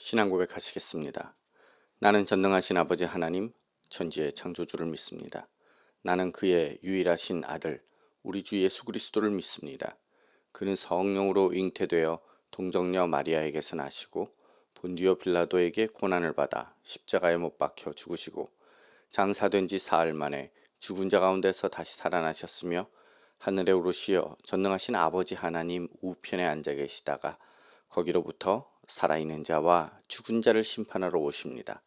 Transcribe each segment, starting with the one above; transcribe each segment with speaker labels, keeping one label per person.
Speaker 1: 신앙 고백하시겠습니다. 나는 전능하신 아버지 하나님, 천지의 창조주를 믿습니다. 나는 그의 유일하신 아들, 우리 주 예수 그리스도를 믿습니다. 그는 성령으로 잉태되어 동정녀 마리아에게서 나시고 본디오 빌라도에게 고난을 받아 십자가에 못 박혀 죽으시고 장사된 지 사흘 만에 죽은 자 가운데서 다시 살아나셨으며 하늘에 오르시어 전능하신 아버지 하나님 우편에 앉아 계시다가 거기로부터 살아있는 자와 죽은 자를 심판하러 오십니다.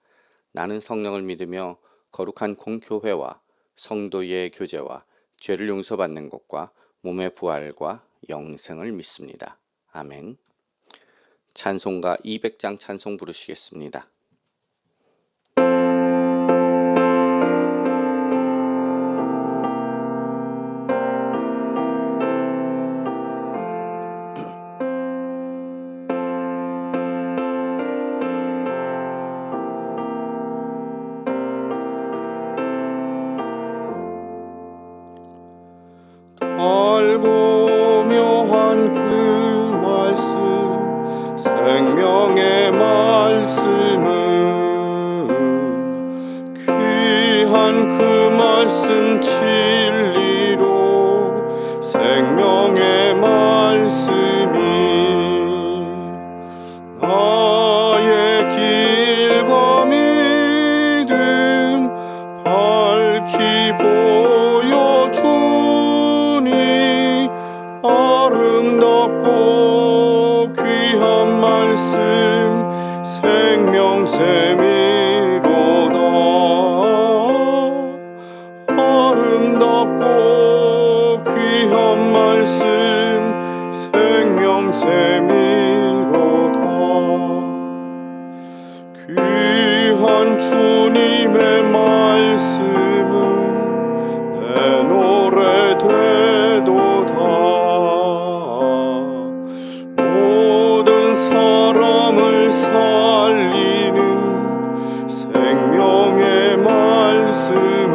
Speaker 1: 나는 성령을 믿으며 거룩한 공교회와 성도의 교제와 죄를 용서받는 것과 몸의 부활과 영생을 믿습니다. 아멘. 찬송가 200장 찬송 부르시겠습니다.
Speaker 2: 알고 묘한 그 말씀 생명의 말씀은 귀한 그 말씀 진리로 생명의 말씀이 나의 길과 믿음 밝히 보여주니 아름답고 귀한 말씀 생명샘이로다. 아름답고 귀한 말씀 생명샘이로다. 귀한 주님의 말씀은 내 노래 되도다. 모든 사람을 살리는 생명의 말씀은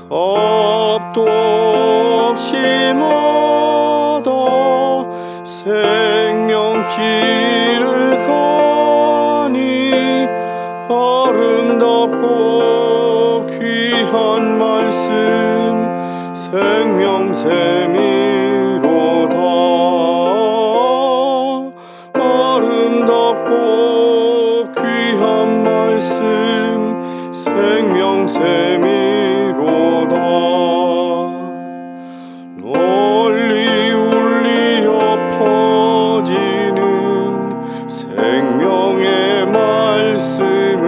Speaker 2: 값도 없이 얻어 생명 길을 가니 아름답고 귀한 말씀 생명샘이로다. 아름답고 귀한 말씀 생명샘이로다. 널리 울리어 퍼지는 생명의 말씀은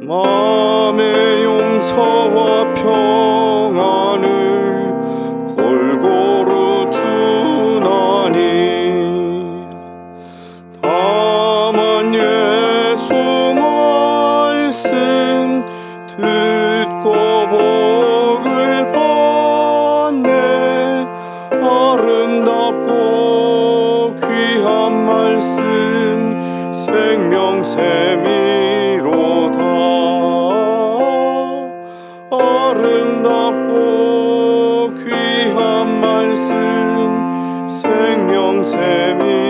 Speaker 2: 마음의 용서와 평안을 골고루 주나니 다만 예수 말씀 듣고 복을 받네. 아름답고 귀한 말씀 생명샘이로다. 아름답고 귀한 말씀 생명샘이로다.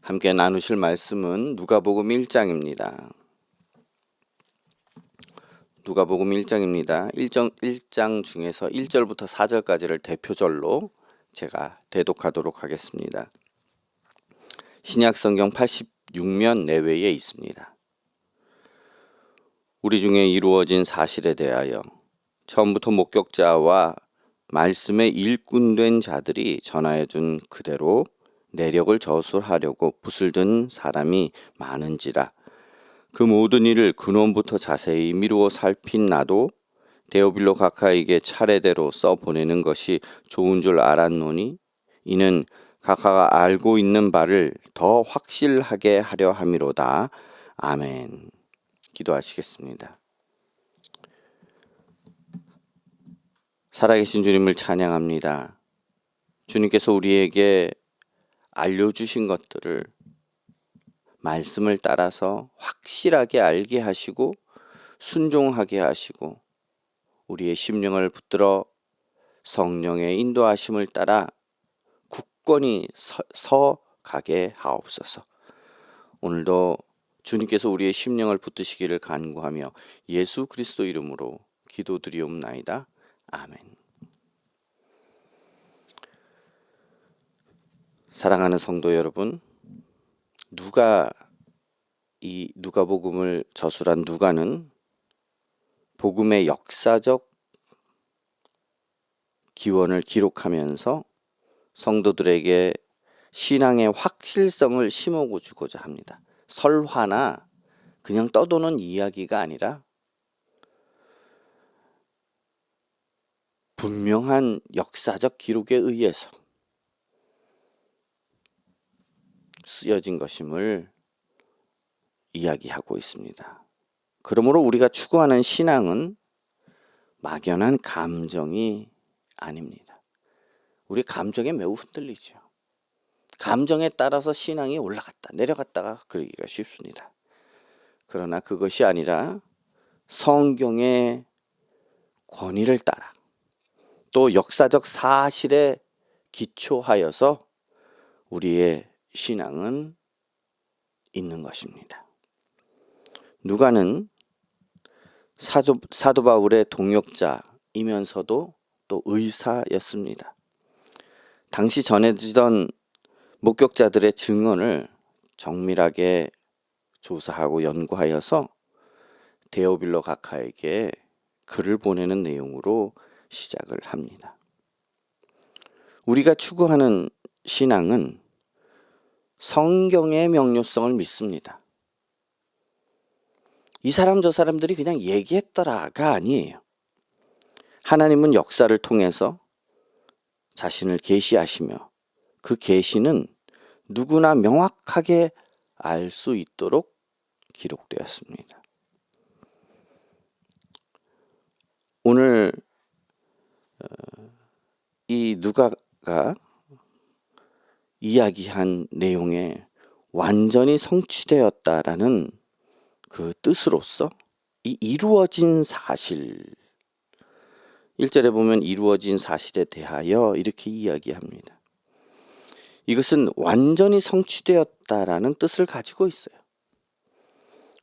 Speaker 1: 함께 나누실 말씀은 누가복음 1장입니다. 누가복음 1장입니다. 1장 중에서 1절부터 4절까지를 대표절로 제가 대독하도록 하겠습니다. 신약성경 86면 내외에 있습니다. 우리 중에 이루어진 사실에 대하여 처음부터 목격자와 말씀의 일꾼된 자들이 전하여준 그대로 내력을 저술하려고 붓을 든 사람이 많은지라 그 모든 일을 근원부터 자세히 미루어 살핀 나도 데오빌로 각하에게 차례대로 써보내는 것이 좋은 줄 알았노니 이는 각하가 알고 있는 바를 더 확실하게 하려 함이로다. 아멘. 기도하시겠습니다. 살아계신 주님을 찬양합니다. 주님께서 우리에게 알려주신 것들을 말씀을 따라서 확실하게 알게 하시고 순종하게 하시고 우리의 심령을 붙들어 성령의 인도하심을 따라 굳건히 서 가게 하옵소서. 오늘도 주님께서 우리의 심령을 붙드시기를 간구하며 예수 그리스도 이름으로 기도드리옵나이다. 아멘. 사랑하는 성도 여러분, 이 누가복음을 저술한 누가는 복음의 역사적 기원을 기록하면서 성도들에게 신앙의 확실성을 심어주고자 합니다. 설화나 그냥 떠도는 이야기가 아니라 분명한 역사적 기록에 의해서 쓰여진 것임을 이야기하고 있습니다. 그러므로 우리가 추구하는 신앙은 막연한 감정이 아닙니다. 우리 감정에 매우 흔들리죠. 감정에 따라서 신앙이 올라갔다 내려갔다가 그러기가 쉽습니다. 그러나 그것이 아니라 성경의 권위를 따라 또 역사적 사실에 기초하여서 우리의 신앙은 있는 것입니다. 누가는 사도 바울의 동역자이면서도 또 의사였습니다. 당시 전해지던 목격자들의 증언을 정밀하게 조사하고 연구하여서 데오빌로 각하에게 글을 보내는 내용으로 시작을 합니다. 우리가 추구하는 신앙은 성경의 명료성을 믿습니다. 이 사람 저 사람들이 그냥 얘기했더라가 아니에요. 하나님은 역사를 통해서 자신을 계시하시며 그 계시는 누구나 명확하게 알 수 있도록 기록되었습니다. 오늘 이 누가가 이야기한 내용에 완전히 성취되었다라는 그 뜻으로서 이 이루어진 사실 1절에 보면 이루어진 사실에 대하여 이렇게 이야기합니다. 이것은 완전히 성취되었다라는 뜻을 가지고 있어요.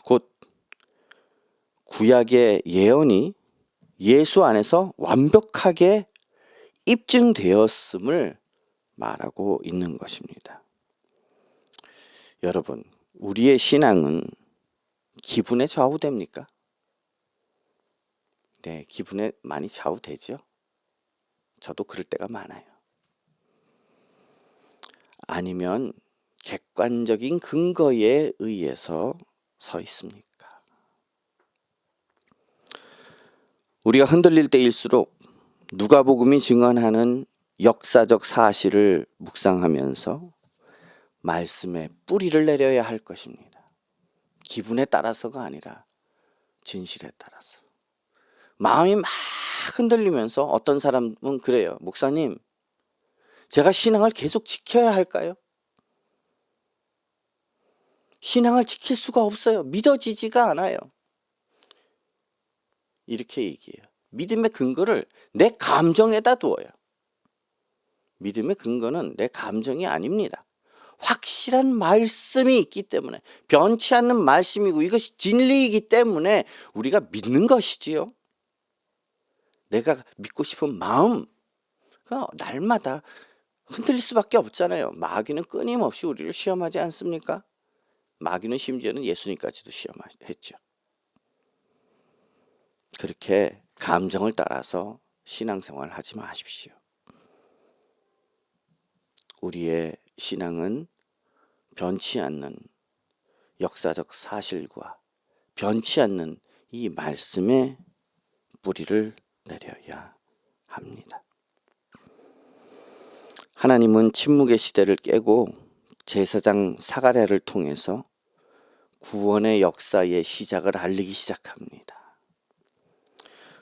Speaker 1: 곧 구약의 예언이 예수 안에서 완벽하게 입증되었음을 말하고 있는 것입니다. 여러분, 우리의 신앙은 기분에 좌우됩니까? 네, 기분에 많이 좌우되죠. 저도 그럴 때가 많아요. 아니면 객관적인 근거에 의해서 서 있습니까? 우리가 흔들릴 때일수록 누가복음이 증언하는 역사적 사실을 묵상하면서 말씀의 뿌리를 내려야 할 것입니다. 기분에 따라서가 아니라 진실에 따라서. 마음이 막 흔들리면서 어떤 사람은 그래요. 목사님, 제가 신앙을 계속 지켜야 할까요? 신앙을 지킬 수가 없어요. 믿어지지가 않아요. 이렇게 얘기해요. 믿음의 근거를 내 감정에다 두어요. 믿음의 근거는 내 감정이 아닙니다. 확실한 말씀이 있기 때문에, 변치 않는 말씀이고 이것이 진리이기 때문에 우리가 믿는 것이지요. 내가 믿고 싶은 마음, 날마다 흔들릴 수밖에 없잖아요. 마귀는 끊임없이 우리를 시험하지 않습니까? 마귀는 심지어는 예수님까지도 시험했죠. 그렇게 감정을 따라서 신앙생활을 하지 마십시오. 우리의 신앙은 변치 않는 역사적 사실과 변치 않는 이 말씀의 뿌리를 내려야 합니다. 하나님은 침묵의 시대를 깨고 제사장 사가랴를 통해서 구원의 역사의 시작을 알리기 시작합니다.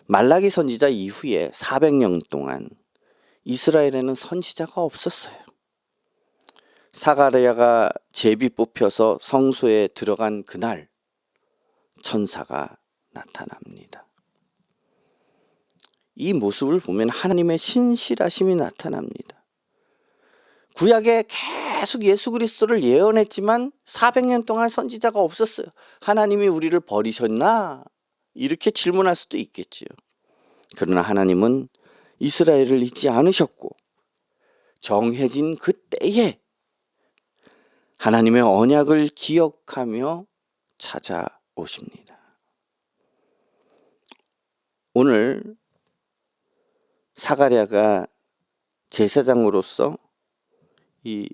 Speaker 1: 말라기 선지자 이후에 400년 동안 이스라엘에는 선지자가 없었어요. 사가랴가 제비 뽑혀서 성소에 들어간 그날 천사가 나타납니다. 이 모습을 보면 하나님의 신실하심이 나타납니다. 구약에 계속 예수 그리스도를 예언했지만 400년 동안 선지자가 없었어요. 하나님이 우리를 버리셨나? 이렇게 질문할 수도 있겠지요. 그러나 하나님은 이스라엘을 잊지 않으셨고 정해진 그 때에 하나님의 언약을 기억하며 찾아오십니다. 오늘 사가랴가 제사장으로서 이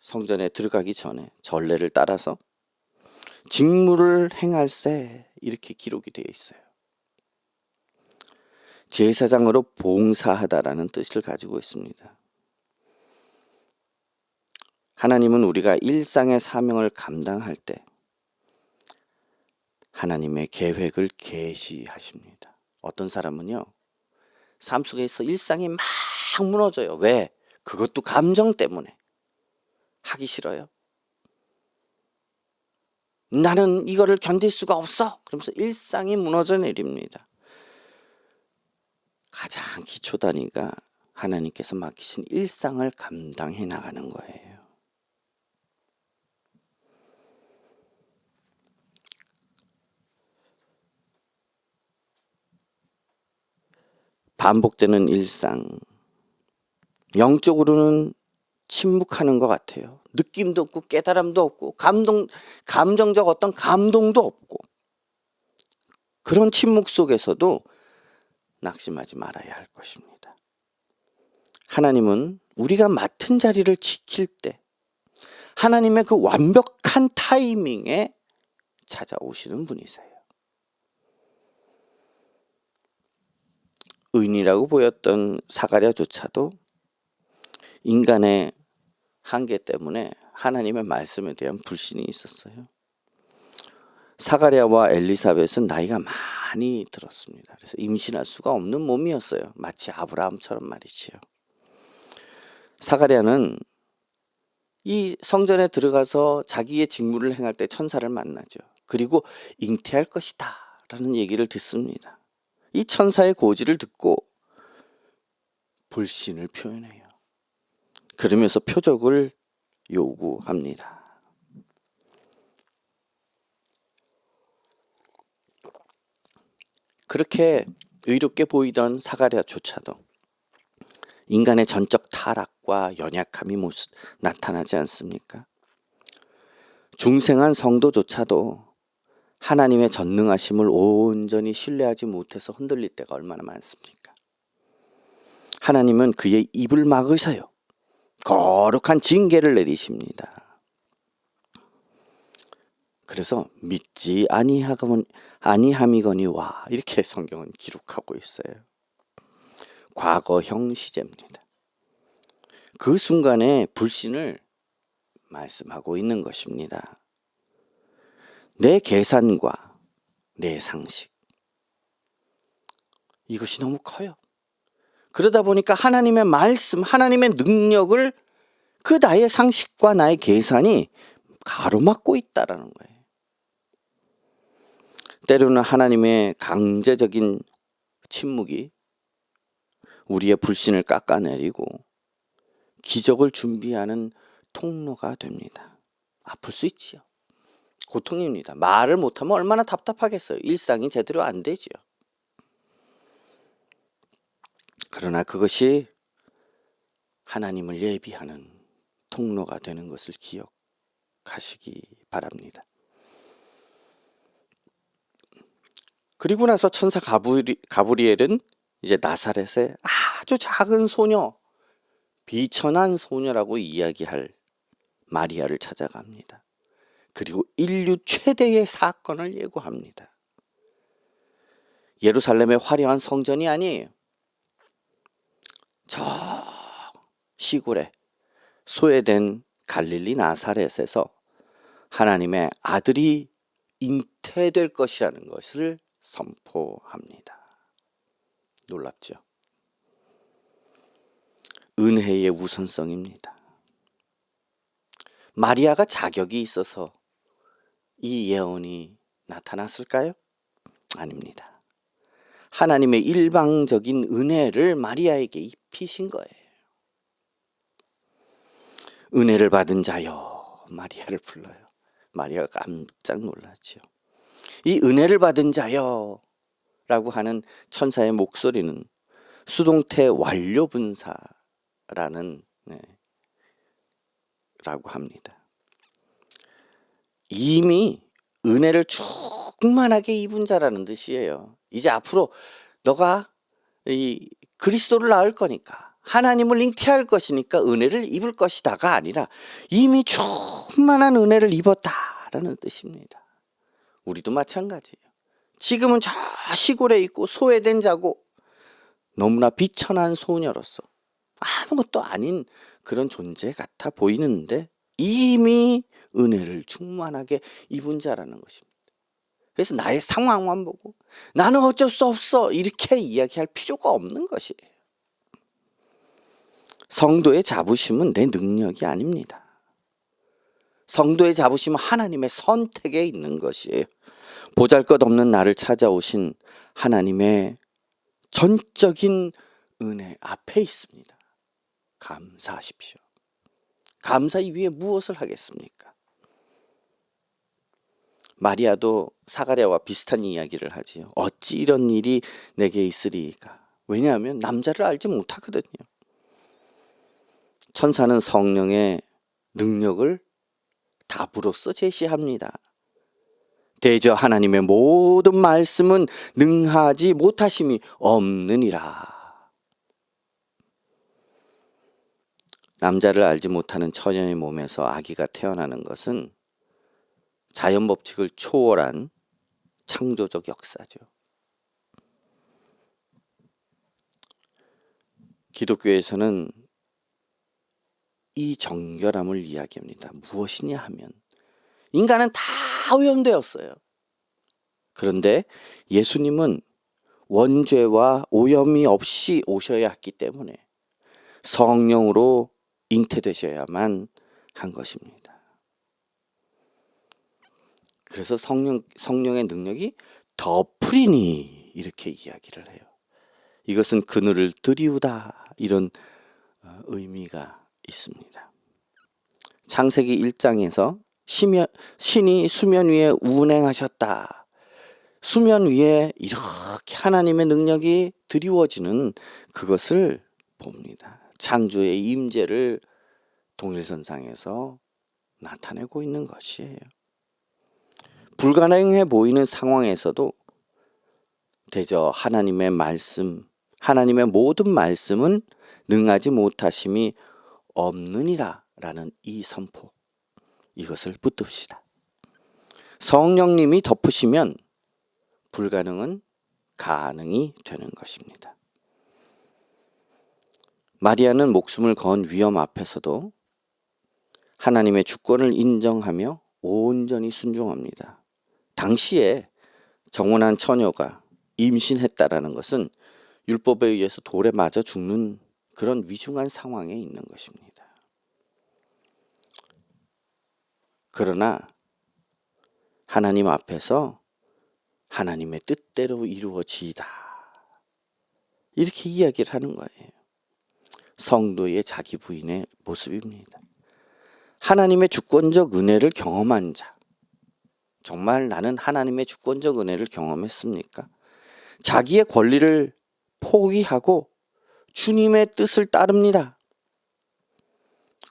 Speaker 1: 성전에 들어가기 전에 전례를 따라서 직무를 행할세 이렇게 기록이 되어 있어요. 제사장으로 봉사하다라는 뜻을 가지고 있습니다. 하나님은 우리가 일상의 사명을 감당할 때 하나님의 계획을 계시하십니다. 어떤 사람은요, 삶 속에서 일상이 막 무너져요. 왜? 그것도 감정 때문에. 하기 싫어요. 나는 이거를 견딜 수가 없어. 그러면서 일상이 무너져 내립니다. 가장 기초 단위가 하나님께서 맡기신 일상을 감당해 나가는 거예요. 반복되는 일상, 영적으로는 침묵하는 것 같아요. 느낌도 없고 깨달음도 없고 감정적 어떤 감동도 없고, 그런 침묵 속에서도 낙심하지 말아야 할 것입니다. 하나님은 우리가 맡은 자리를 지킬 때 하나님의 그 완벽한 타이밍에 찾아오시는 분이세요. 의인이라고 보였던 사가랴조차도 인간의 한계 때문에 하나님의 말씀에 대한 불신이 있었어요. 사가랴와 엘리사벳은 나이가 많이 들었습니다. 그래서 임신할 수가 없는 몸이었어요. 마치 아브라함처럼 말이지요. 사가랴는 이 성전에 들어가서 자기의 직무를 행할 때 천사를 만나죠. 그리고 잉태할 것이다 라는 얘기를 듣습니다. 이 천사의 고지를 듣고 불신을 표현해요. 그러면서 표적을 요구합니다. 그렇게 의롭게 보이던 사가랴조차도 인간의 전적 타락과 연약함이 나타나지 않습니까? 중생한 성도조차도 하나님의 전능하심을 온전히 신뢰하지 못해서 흔들릴 때가 얼마나 많습니까? 하나님은 그의 입을 막으셔요. 거룩한 징계를 내리십니다. 그래서 믿지 아니함이거니와 이렇게 성경은 기록하고 있어요. 과거형 시제입니다. 그 순간에 불신을 말씀하고 있는 것입니다. 내 계산과 내 상식, 이것이 너무 커요. 그러다 보니까 하나님의 말씀, 하나님의 능력을 그 나의 상식과 나의 계산이 가로막고 있다라는 거예요. 때로는 하나님의 강제적인 침묵이 우리의 불신을 깎아내리고 기적을 준비하는 통로가 됩니다. 아플 수 있지요. 고통입니다. 말을 못하면 얼마나 답답하겠어요. 일상이 제대로 안 되지요. 그러나 그것이 하나님을 예비하는 통로가 되는 것을 기억하시기 바랍니다. 그리고 나서 천사 가브리엘은 이제 나사렛의 아주 작은 소녀, 비천한 소녀라고 이야기할 마리아를 찾아갑니다. 그리고 인류 최대의 사건을 예고합니다. 예루살렘의 화려한 성전이 아니에요. 저 시골에 소외된 갈릴리 나사렛에서 하나님의 아들이 잉태될 것이라는 것을 선포합니다. 놀랍죠? 은혜의 우선성입니다. 마리아가 자격이 있어서 이 예언이 나타났을까요? 아닙니다. 하나님의 일방적인 은혜를 마리아에게 입히신 거예요. 은혜를 받은 자여, 마리아를 불러요. 마리아가 깜짝 놀랐죠. 이 은혜를 받은 자여 라고 하는 천사의 목소리는 수동태 완료 분사라는 라고 합니다. 이미 은혜를 충만하게 입은 자라는 뜻이에요. 이제 앞으로 너가 이 그리스도를 낳을 거니까, 하나님을 잉태할 것이니까 은혜를 입을 것이다가 아니라 이미 충만한 은혜를 입었다라는 뜻입니다. 우리도 마찬가지예요. 지금은 저 시골에 있고 소외된 자고 너무나 비천한 소녀로서 아무것도 아닌 그런 존재 같아 보이는데 이미 은혜를 충만하게 입은 자라는 것입니다. 그래서 나의 상황만 보고 나는 어쩔 수 없어 이렇게 이야기할 필요가 없는 것이에요. 성도의 자부심은 내 능력이 아닙니다. 성도의 자부심은 하나님의 선택에 있는 것이에요. 보잘것없는 나를 찾아오신 하나님의 전적인 은혜 앞에 있습니다. 감사하십시오. 감사 이외에 무엇을 하겠습니까? 마리아도 사가랴와 비슷한 이야기를 하지요. 어찌 이런 일이 내게 있으리까? 왜냐하면 남자를 알지 못하거든요. 천사는 성령의 능력을 답으로써 제시합니다. 대저 하나님의 모든 말씀은 능하지 못하심이 없느니라. 남자를 알지 못하는 처녀의 몸에서 아기가 태어나는 것은 자연 법칙을 초월한 창조적 역사죠. 기독교에서는 이 정결함을 이야기합니다. 무엇이냐 하면 인간은 다 오염되었어요. 그런데 예수님은 원죄와 오염이 없이 오셔야 했기 때문에 성령으로 잉태되셔야만 한 것입니다. 그래서 성령의 능력이 덮으리니 이렇게 이야기를 해요. 이것은 그늘을 들이우다 이런 의미가 있습니다. 창세기 1장에서 신이 수면 위에 운행하셨다. 수면 위에 이렇게 하나님의 능력이 드리워지는 그것을 봅니다. 창조의 임재를 동일선상에서 나타내고 있는 것이에요. 불가능해 보이는 상황에서도 대저 하나님의 말씀, 하나님의 모든 말씀은 능하지 못하심이 없느니라 라는 이 선포, 이것을 붙듭시다. 성령님이 덮으시면 불가능은 가능이 되는 것입니다. 마리아는 목숨을 건 위험 앞에서도 하나님의 주권을 인정하며 온전히 순종합니다. 당시에 정혼한 처녀가 임신했다라는 것은 율법에 의해서 돌에 맞아 죽는 그런 위중한 상황에 있는 것입니다. 그러나 하나님 앞에서 하나님의 뜻대로 이루어지이다. 이렇게 이야기를 하는 거예요. 성도의 자기 부인의 모습입니다. 하나님의 주권적 은혜를 경험한 자. 정말 나는 하나님의 주권적 은혜를 경험했습니까? 자기의 권리를 포기하고 주님의 뜻을 따릅니다.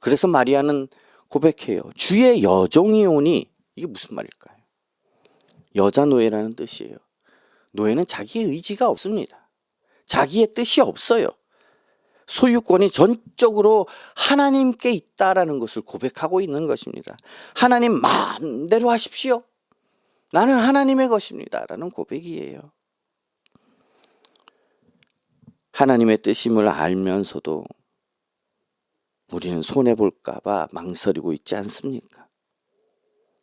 Speaker 1: 그래서 마리아는 고백해요. 주의 여종이오니, 이게 무슨 말일까요? 여자 노예라는 뜻이에요. 노예는 자기의 의지가 없습니다. 자기의 뜻이 없어요. 소유권이 전적으로 하나님께 있다라는 것을 고백하고 있는 것입니다. 하나님 마음대로 하십시오. 나는 하나님의 것입니다. 라는 고백이에요. 하나님의 뜻임을 알면서도 우리는 손해볼까봐 망설이고 있지 않습니까?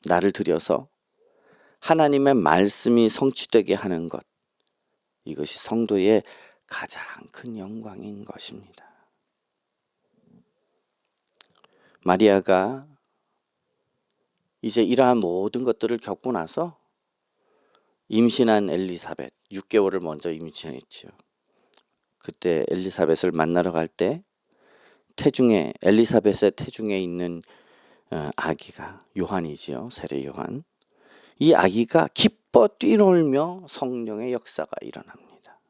Speaker 1: 나를 들여서 하나님의 말씀이 성취되게 하는 것, 이것이 성도의 가장 큰 영광인 것입니다. 마리아가 이제 이러한 모든 것들을 겪고 나서 임신한 엘리사벳 6개월을 먼저 임신했지요. 그때 엘리사벳을 만나러 갈 때 엘리사벳의 태중에 있는 아기가 요한이지요. 세례 요한. 이 아기가 기뻐 뛰놀며 성령의 역사가 일어납니다.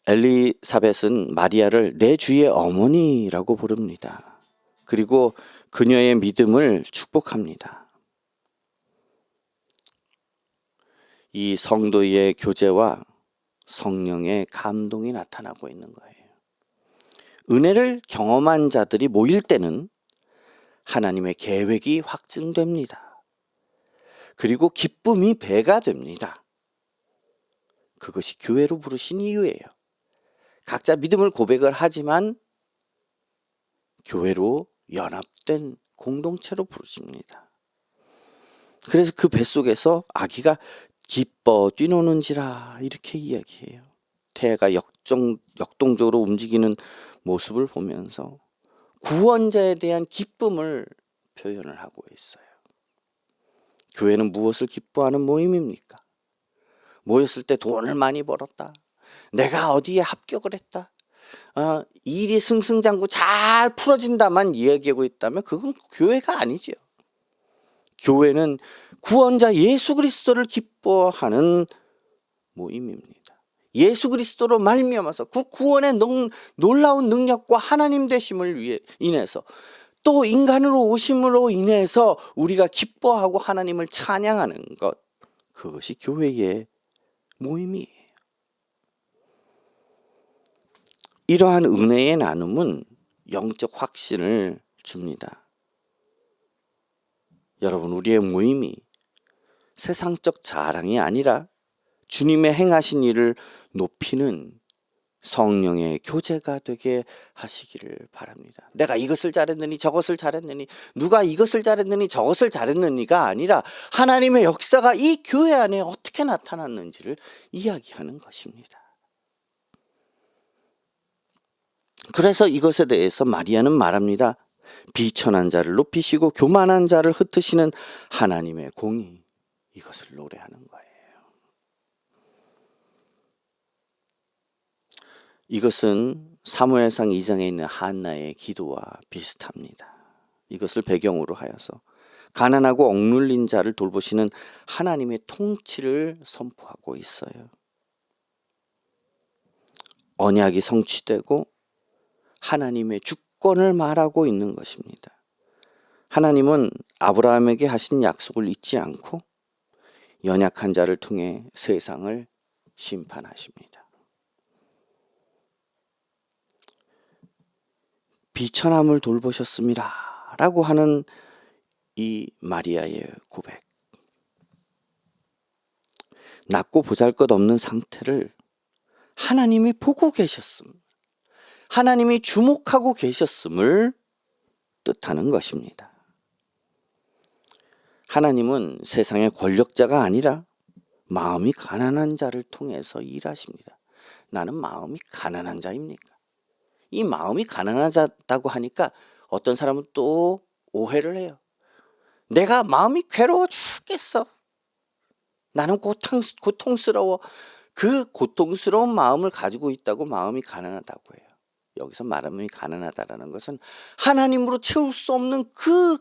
Speaker 1: 엘리사벳은 마리아를 내 주의 어머니라고 부릅니다. 그리고 그녀의 믿음을 축복합니다. 이 성도의 교제와 성령의 감동이 나타나고 있는 거예요. 은혜를 경험한 자들이 모일 때는 하나님의 계획이 확증됩니다. 그리고 기쁨이 배가 됩니다. 그것이 교회로 부르신 이유예요. 각자 믿음을 고백을 하지만 교회로 연합된 공동체로 부르십니다. 그래서 그 뱃속에서 아기가 기뻐 뛰노는지라 이렇게 이야기해요. 태아가 역동적으로 움직이는 모습을 보면서 구원자에 대한 기쁨을 표현을 하고 있어요. 교회는 무엇을 기뻐하는 모임입니까? 모였을 때 돈을 많이 벌었다. 내가 어디에 합격을 했다. 일이 승승장구 잘 풀어진다만 이야기하고 있다면 그건 교회가 아니지요. 교회는 구원자 예수 그리스도를 기뻐하는 모임입니다. 예수 그리스도로 말미암아서 그 구원의 놀라운 능력과 하나님 되심을 인해서 또 인간으로 오심으로 인해서 우리가 기뻐하고 하나님을 찬양하는 것, 그것이 교회의 모임이에요. 이러한 은혜의 나눔은 영적 확신을 줍니다. 여러분, 우리의 모임이 세상적 자랑이 아니라 주님의 행하신 일을 높이는 성령의 교제가 되게 하시기를 바랍니다. 내가 이것을 잘했느니 저것을 잘했느니 누가 이것을 잘했느니 저것을 잘했느니가 아니라 하나님의 역사가 이 교회 안에 어떻게 나타났는지를 이야기하는 것입니다. 그래서 이것에 대해서 마리아는 말합니다. 비천한 자를 높이시고 교만한 자를 흩으시는 하나님의 공의, 이것을 노래하는 거예요. 이것은 사무엘상 2장에 있는 한나의 기도와 비슷합니다. 이것을 배경으로 하여서 가난하고 억눌린 자를 돌보시는 하나님의 통치를 선포하고 있어요. 언약이 성취되고 하나님의 주권을 말하고 있는 것입니다. 하나님은 아브라함에게 하신 약속을 잊지 않고 연약한 자를 통해 세상을 심판하십니다. 비천함을 돌보셨습니다 라고 하는 이 마리아의 고백, 낮고 보잘것없는 상태를 하나님이 보고 계셨음, 하나님이 주목하고 계셨음을 뜻하는 것입니다. 하나님은 세상의 권력자가 아니라 마음이 가난한 자를 통해서 일하십니다. 나는 마음이 가난한 자입니까? 이 마음이 가난하다고 하니까 어떤 사람은 또 오해를 해요. 내가 마음이 괴로워 죽겠어. 나는 고통스러워. 그 고통스러운 마음을 가지고 있다고 마음이 가난하다고 해요. 여기서 마음이 가난하다라는 것은 하나님으로 채울 수 없는 그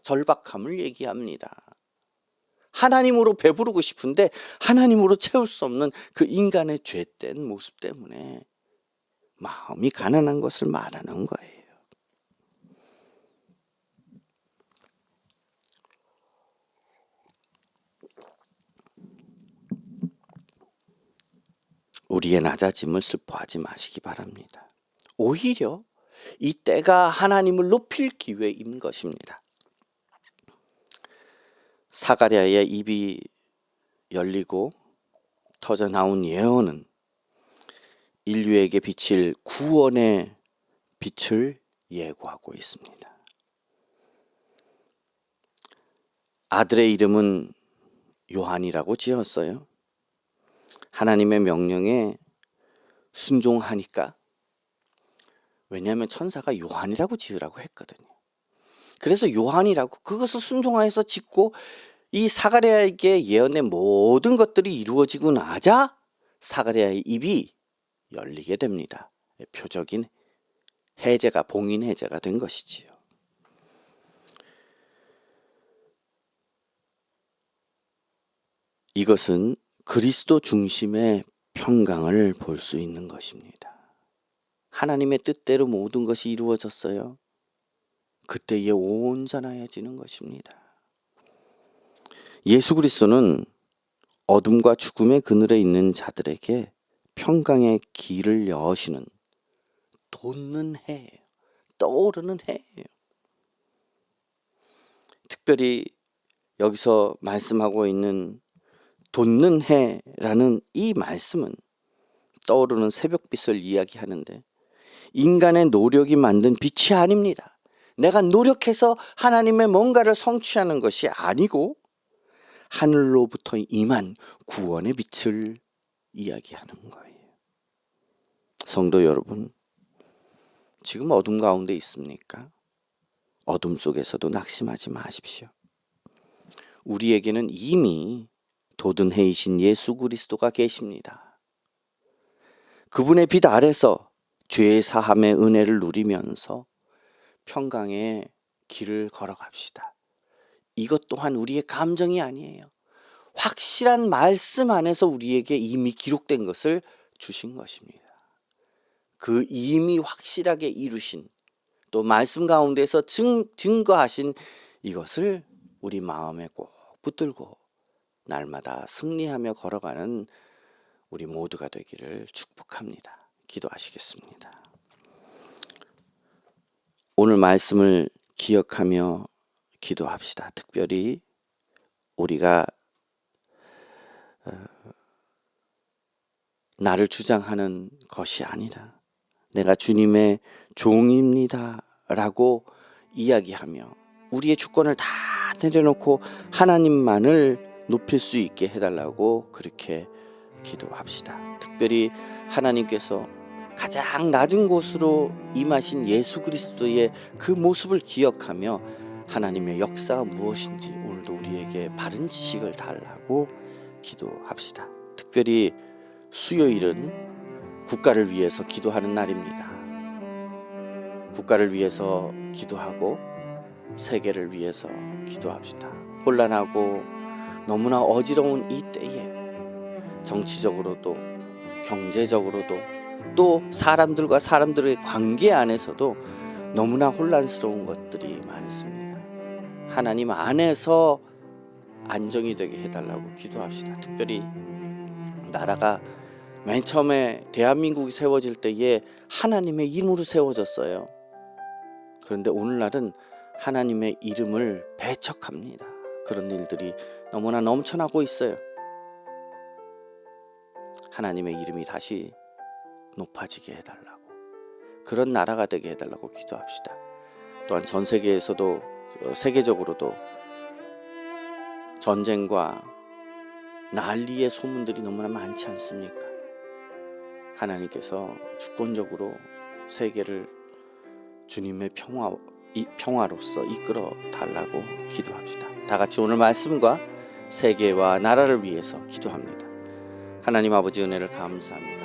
Speaker 1: 절박함을 얘기합니다. 하나님으로 배부르고 싶은데 하나님으로 채울 수 없는 그 인간의 죄된 모습 때문에 마음이 가난한 것을 말하는 거예요. 우리의 낮아짐을 슬퍼하지 마시기 바랍니다. 오히려 이 때가 하나님을 높일 기회인 것입니다. 사가랴의 입이 열리고 터져 나온 예언은 인류에게 비칠 구원의 빛을 예고하고 있습니다. 아들의 이름은 요한이라고 지었어요. 하나님의 명령에 순종하니까. 왜냐하면 천사가 요한이라고 지으라고 했거든요. 그래서 요한이라고 그것을 순종하여서 짓고 이 사가랴에게 예언의 모든 것들이 이루어지고 나자 사가랴의 입이 열리게 됩니다. 표적인 해제가, 봉인 해제가 된 것이지요. 이것은 그리스도 중심의 평강을 볼 수 있는 것입니다. 하나님의 뜻대로 모든 것이 이루어졌어요. 그때에 온전하여지는 것입니다. 예수 그리스도는 어둠과 죽음의 그늘에 있는 자들에게 평강의 길을 여시는 돋는 해예요. 떠오르는 해예요. 특별히 여기서 말씀하고 있는 돋는 해라는 이 말씀은 떠오르는 새벽빛을 이야기하는데 인간의 노력이 만든 빛이 아닙니다. 내가 노력해서 하나님의 뭔가를 성취하는 것이 아니고 하늘로부터 임한 구원의 빛을 이야기하는 거예요. 성도 여러분, 지금 어둠 가운데 있습니까? 어둠 속에서도 낙심하지 마십시오. 우리에게는 이미 돋은 해이신 예수 그리스도가 계십니다. 그분의 빛 아래서 죄의 사함의 은혜를 누리면서 평강의 길을 걸어갑시다. 이것 또한 우리의 감정이 아니에요. 확실한 말씀 안에서 우리에게 이미 기록된 것을 주신 것입니다. 그 이미 확실하게 이루신 또 말씀 가운데서 증거하신 이것을 우리 마음에 꼭 붙들고 날마다 승리하며 걸어가는 우리 모두가 되기를 축복합니다. 기도하시겠습니다. 오늘 말씀을 기억하며 기도합시다. 특별히 우리가 나를 주장하는 것이 아니라 내가 주님의 종입니다 라고 이야기하며 우리의 주권을 다 내려놓고 하나님만을 높일 수 있게 해달라고 그렇게 기도합시다. 특별히 하나님께서 가장 낮은 곳으로 임하신 예수 그리스도의 그 모습을 기억하며 하나님의 역사가 무엇인지 오늘도 우리에게 바른 지식을 달라고 기도합시다. 특별히 수요일은 국가를 위해서 기도하는 날입니다. 국가를 위해서 기도하고 세계를 위해서 기도합시다. 혼란하고 너무나 어지러운 이 때에 정치적으로도 경제적으로도 또 사람들과 사람들의 관계 안에서도 너무나 혼란스러운 것들이 많습니다. 하나님 안에서 안정이 되게 해달라고 기도합시다. 특별히 나라가 맨 처음에 대한민국이 세워질 때에 하나님의 이름으로 세워졌어요. 그런데 오늘날은 하나님의 이름을 배척합니다. 그런 일들이 너무나 넘쳐나고 있어요. 하나님의 이름이 다시 높아지게 해달라고, 그런 나라가 되게 해달라고 기도합시다. 또한 전 세계에서도 세계적으로도 전쟁과 난리의 소문들이 너무나 많지 않습니까? 하나님께서 주권적으로 세계를 주님의 평화로서 이끌어 달라고 기도합시다. 다 같이 오늘 말씀과 세계와 나라를 위해서 기도합니다. 하나님 아버지 은혜를 감사합니다.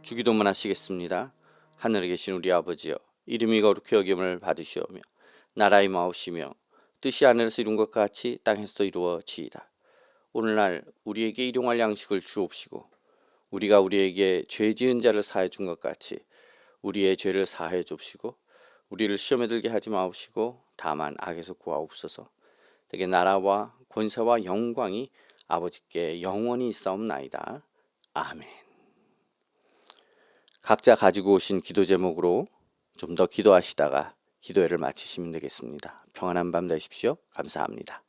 Speaker 1: 주기도문 하시겠습니다. 하늘에 계신 우리 아버지여, 이름이 거룩히 여김을 받으시오며 나라의 마옵시며 뜻이 하늘에서 이룬 것 같이 땅에서도 이루어지이다. 오늘날 우리에게 일용할 양식을 주옵시고 우리가 우리에게 죄 지은 자를 사해 준 것 같이 우리의 죄를 사해 줍시고 우리를 시험에 들게 하지 마옵시고 다만 악에서 구하옵소서. 되게 나라와 권세와 영광이 아버지께 영원히 있사옵나이다. 아멘. 각자 가지고 오신 기도 제목으로 좀 더 기도하시다가 기도회를 마치시면 되겠습니다. 평안한 밤 되십시오. 감사합니다.